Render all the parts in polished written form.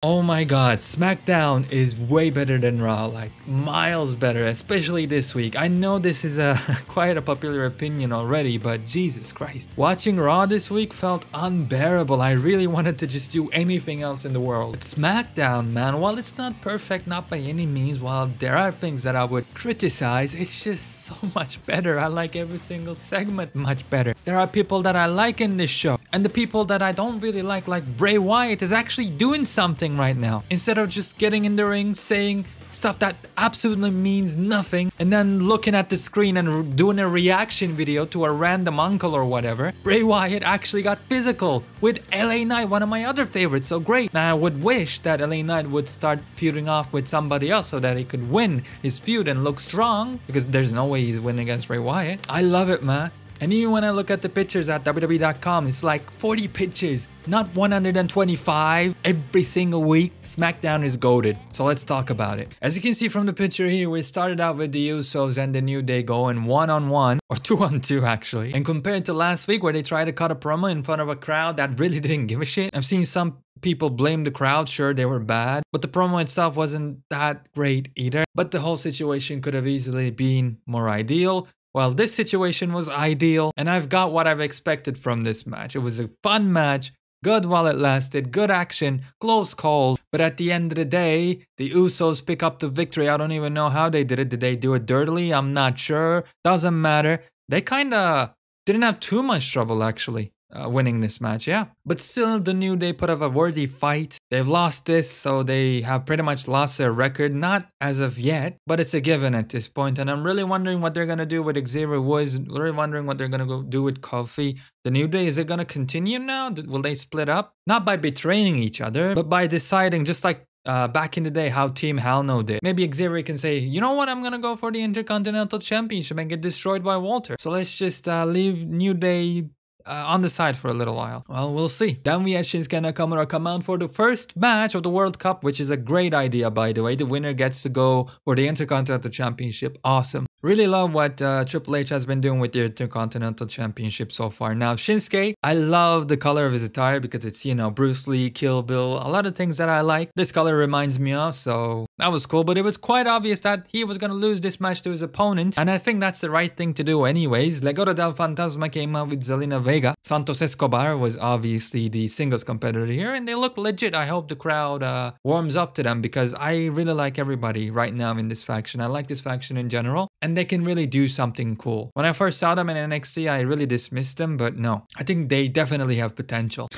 Oh my god, SmackDown is way better than Raw, like miles better, especially this week. I know this is a quite a popular opinion already, but Jesus Christ. Watching Raw this week felt unbearable. I really wanted to just do anything else in the world. But SmackDown, man, while it's not perfect, not by any means, while there are things that I would criticize, it's just so much better. I like every single segment much better. There are people that I like in this show, and the people that I don't really like Bray Wyatt, is actually doing something right now. Instead of just getting in the ring saying stuff that absolutely means nothing and then looking at the screen and doing a reaction video to a random uncle or whatever, Bray Wyatt actually got physical with LA Knight, one of my other favorites. So great. Now I would wish that LA Knight would start feuding off with somebody else so that he could win his feud and look strong, because there's no way he's winning against Bray Wyatt. I love it, man. And even when I look at the pictures at WWE.com, it's like 40 pictures, not 125 every single week. SmackDown is goated, so let's talk about it. As you can see from the picture here, we started out with the Usos and the New Day going one-on-one, or two-on-two actually. And compared to last week where they tried to cut a promo in front of a crowd that really didn't give a shit, I've seen some people blame the crowd. Sure, they were bad, but the promo itself wasn't that great either. But the whole situation could have easily been more ideal. Well, this situation was ideal, and I've got what I've expected from this match. It was a fun match, good while it lasted, good action, close calls, but at the end of the day, the Usos pick up the victory. I don't even know how they did it. Did they do it dirtily? I'm not sure. Doesn't matter. They kinda didn't have too much trouble actually winning this match, yeah. But still, the New Day put up a worthy fight. They've lost this, so they have pretty much lost their record. Not as of yet, but it's a given at this point. And I'm really wondering what they're going to do with Xavier Woods. Really wondering what they're going to go do with Kofi. The New Day, is it going to continue now? Will they split up? Not by betraying each other, but by deciding, just like back in the day, how Team Hell No did. Maybe Xavier can say, you know what, I'm gonna go for the Intercontinental Championship and get destroyed by Walter. So let's just leave New Day on the side for a little while. Well, we'll see. Then we had Shinsuke Nakamura come out for the first match of the World Cup, which is a great idea, by the way. The winner gets to go for the Intercontinental Championship. Awesome. Really love what Triple H has been doing with the Intercontinental Championship so far. Now, Shinsuke, I love the color of his attire because it's, you know, Bruce Lee, Kill Bill, a lot of things that I like. This color reminds me of, so that was cool. But it was quite obvious that he was going to lose this match to his opponent, and I think that's the right thing to do anyways. Legado del Fantasma came out with Zelina Vega. Santos Escobar was obviously the singles competitor here, and they look legit. I hope the crowd warms up to them because I really like everybody right now in this faction. I like this faction in general. And they can really do something cool. When I first saw them in NXT, I really dismissed them, but no. I think they definitely have potential.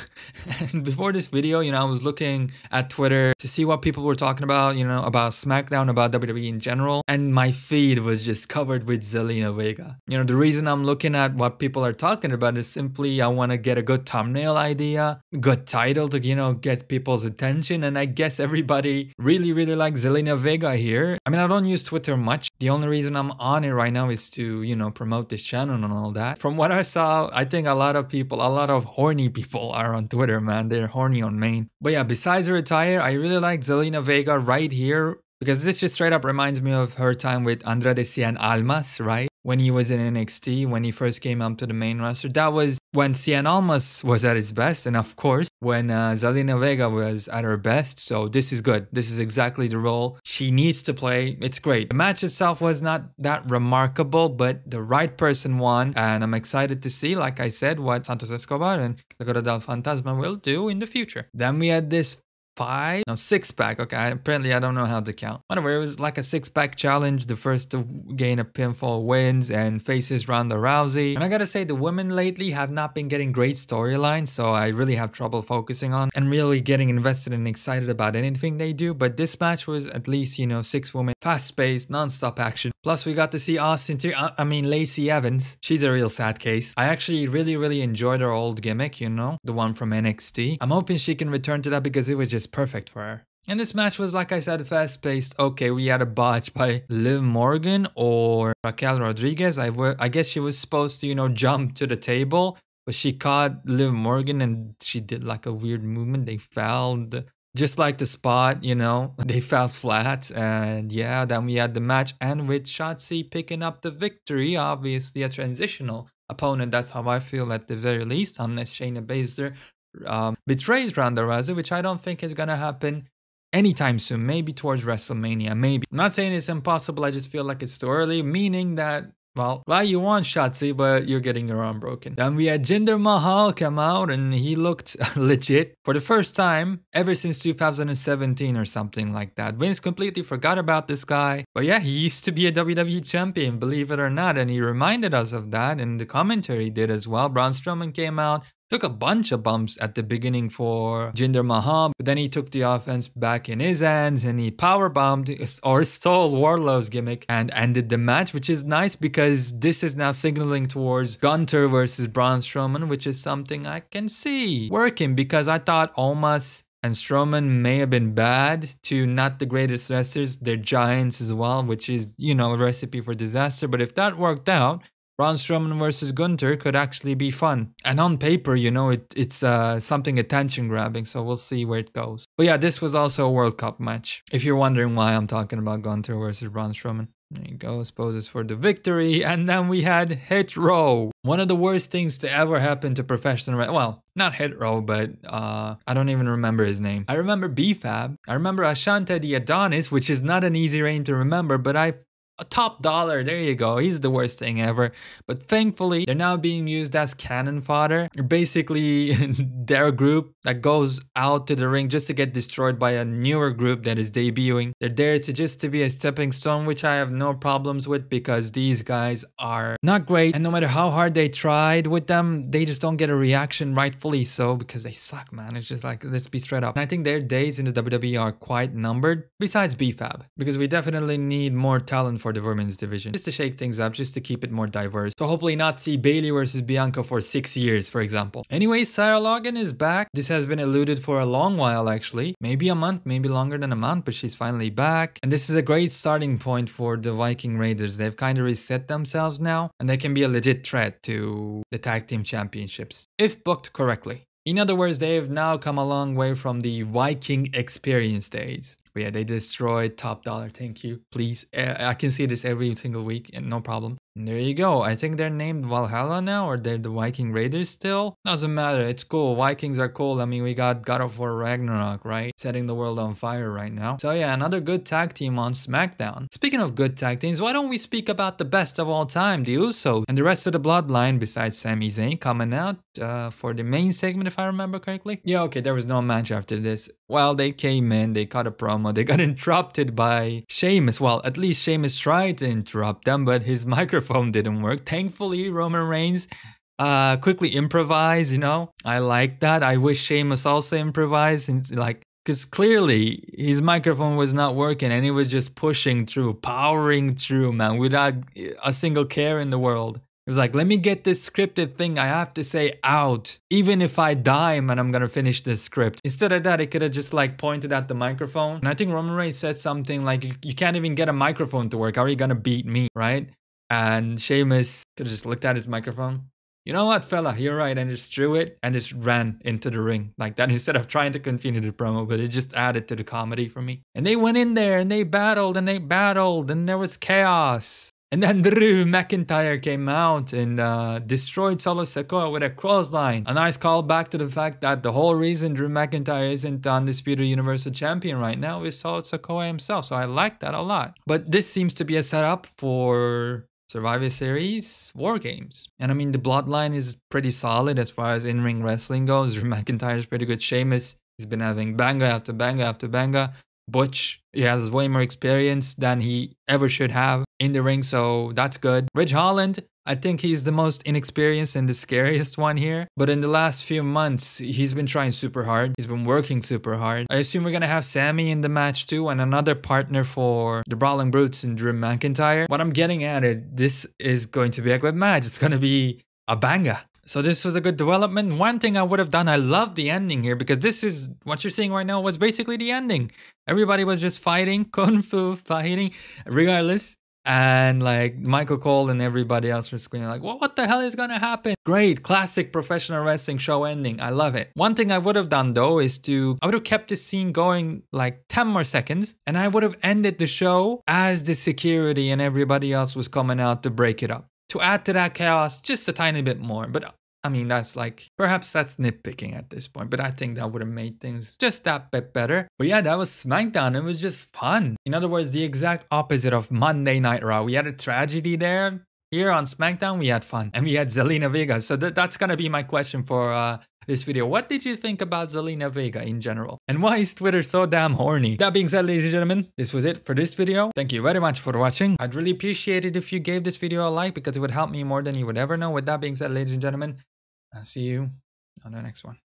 And before this video, you know, I was looking at Twitter to see what people were talking about, you know, about SmackDown, about WWE in general. And my feed was just covered with Zelina Vega. You know, the reason I'm looking at what people are talking about is simply I want to get a good thumbnail idea, good title to, you know, get people's attention. And I guess everybody really, really likes Zelina Vega here. I mean, I don't use Twitter much. The only reason I'm on it right now is to, you know, promote this channel and all that. From what I saw, I think a lot of people, a lot of horny people are on Twitter, man. They're horny on main. But yeah, besides her attire, I really like Zelina Vega right here because this just straight up reminds me of her time with Andrade Cien Almas, right? When he was in NXT, when he first came up to the main roster. That was when Cien Almas was at his best, and of course, when Zelina Vega was at her best. So this is good. This is exactly the role she needs to play. It's great. The match itself was not that remarkable, but the right person won, and I'm excited to see, like I said, what Santos Escobar and Legado del Fantasma will do in the future. Then we had this six-pack. Okay, apparently I don't know how to count. Whatever, it was like a six-pack challenge. The first to gain a pinfall wins and faces Ronda Rousey. And I gotta say, the women lately have not been getting great storylines, so I really have trouble focusing on and really getting invested and excited about anything they do. But this match was at least, you know, 6 women, fast-paced, non-stop action. Plus, we got to see Lacey Evans. She's a real sad case. I actually really enjoyed her old gimmick, you know, the one from NXT. I'm hoping she can return to that because it was just perfect for her. And this match was, like I said, fast-paced. Okay, we had a botch by Liv Morgan or Raquel Rodriguez. I guess she was supposed to, you know, jump to the table, but she caught Liv Morgan and she did like a weird movement. They fell. Just like the spot, you know, they fell flat. And yeah, then we had the match and with Shotzi picking up the victory. Obviously a transitional opponent. That's how I feel at the very least, unless Shayna Baszler betrays Ronda Rousey, which I don't think is gonna happen anytime soon. Maybe towards WrestleMania, maybe. I'm not saying it's impossible, I just feel like it's too early, meaning that, well, glad you won, Shotzi, but you're getting your arm broken. Then we had Jinder Mahal come out and he looked legit for the first time ever since 2017 or something like that. Vince completely forgot about this guy. But yeah, he used to be a WWE champion, believe it or not, and he reminded us of that, and the commentary did as well. Braun Strowman came out, took a bunch of bumps at the beginning for Jinder Mahal, but then he took the offense back in his hands and he powerbombed or stole Wardlow's gimmick and ended the match, which is nice because this is now signaling towards Gunther versus Braun Strowman, which is something I can see working, because I thought Omos and Strowman may have been bad to not the greatest wrestlers. They're giants as well, which is, you know, a recipe for disaster. But if that worked out, Braun Strowman versus Gunther could actually be fun. And on paper, you know, it's something attention grabbing, so we'll see where it goes. But yeah, this was also a World Cup match. If you're wondering why I'm talking about Gunther versus Braun Strowman. There you go, poses for the victory. And then we had Hit Row. One of the worst things to ever happen to professional wrestling. Well, not Hit Row, but I don't even remember his name. I remember B-Fab. I remember Ashante the Adonis, which is not an easy name to remember, but Top Dollar, there you go. He's the worst thing ever. But thankfully, they're now being used as cannon fodder. Basically, their group that goes out to the ring just to get destroyed by a newer group that is debuting. They're there to be a stepping stone, which I have no problems with, because these guys are not great. And no matter how hard they tried with them, they just don't get a reaction, rightfully so, because they suck, man. It's just like, let's be straight up. And I think their days in the WWE are quite numbered, besides B-Fab, because we definitely need more talent for the women's division, just to shake things up, just to keep it more diverse. So hopefully not see Bayley versus Bianca for 6 years, for example. Anyway, Sarah Logan is back. This has been eluded for a long while, actually. Maybe a month, maybe longer than a month, but she's finally back. And this is a great starting point for the Viking Raiders. They've kind of reset themselves now, and they can be a legit threat to the tag team championships, if booked correctly. In other words, they've now come a long way from the Viking experience days. But yeah, they destroyed Top Dollar. Thank you, please. I can see this every single week and no problem. And there you go. I think they're named Valhalla now, or they're the Viking Raiders still. Doesn't matter. It's cool. Vikings are cool. I mean, we got God of War Ragnarok, right? Setting the world on fire right now. So yeah, another good tag team on SmackDown. Speaking of good tag teams, why don't we speak about the best of all time, the Usos, and the rest of the bloodline besides Sami Zayn coming out for the main segment, if I remember correctly. Yeah, okay, there was no match after this. Well, they came in, they cut a promo, they got interrupted by Sheamus. Well, at least Sheamus tried to interrupt them, but his microphone didn't work. Thankfully, Roman Reigns quickly improvised, you know. I like that. I wish Sheamus also improvised, and like, because clearly his microphone was not working and he was just pushing through, powering through, man, without a single care in the world. It was like, let me get this scripted thing I have to say out, even if I die, man, I'm gonna finish this script. Instead of that, he could have just like pointed at the microphone. And I think Roman Reigns said something like, you can't even get a microphone to work. How are you gonna beat me, right? And Sheamus could have just looked at his microphone. You know what, fella, you're right, and just threw it and just ran into the ring like that instead of trying to continue the promo, but it just added to the comedy for me. And they went in there and they battled and there was chaos. And then Drew McIntyre came out and destroyed Solo Sikoa with a clothesline. A nice call back to the fact that the whole reason Drew McIntyre isn't the Undisputed Universal Champion right now is Solo Sikoa himself. So I like that a lot. But this seems to be a setup for Survivor Series War Games. And I mean, the bloodline is pretty solid as far as in-ring wrestling goes. Drew McIntyre is pretty good. Sheamus, he's been having banger after banger after banger. Butch, he has way more experience than he ever should have in the ring, so that's good. Ridge Holland, I think he's the most inexperienced and the scariest one here. But in the last few months, he's been trying super hard. He's been working super hard. I assume we're gonna have Sammy in the match too, and another partner for the Brawling Brutes and Drew McIntyre. What I'm getting at it, this is going to be a good match. It's gonna be a banger. So this was a good development. One thing I would have done, I love the ending here, because this is what you're seeing right now was basically the ending. Everybody was just fighting, kung fu fighting, regardless. And like Michael Cole and everybody else were screaming like, well, what the hell is gonna happen? Great, classic professional wrestling show ending. I love it. One thing I would have done though is I would have kept this scene going like 10 more seconds, and I would have ended the show as the security and everybody else was coming out to break it up, to add to that chaos just a tiny bit more. But I mean, that's like, perhaps that's nitpicking at this point, but I think that would have made things just that bit better. But yeah, that was SmackDown. It was just fun. In other words, the exact opposite of Monday Night Raw. We had a tragedy there. Here on SmackDown, we had fun. And we had Zelina Vega. So that's gonna be my question for this video. What did you think about Zelina Vega in general? And why is Twitter so damn horny? That being said, ladies and gentlemen, this was it for this video. Thank you very much for watching. I'd really appreciate it if you gave this video a like because it would help me more than you would ever know. With that being said, ladies and gentlemen, I'll see you on the next one.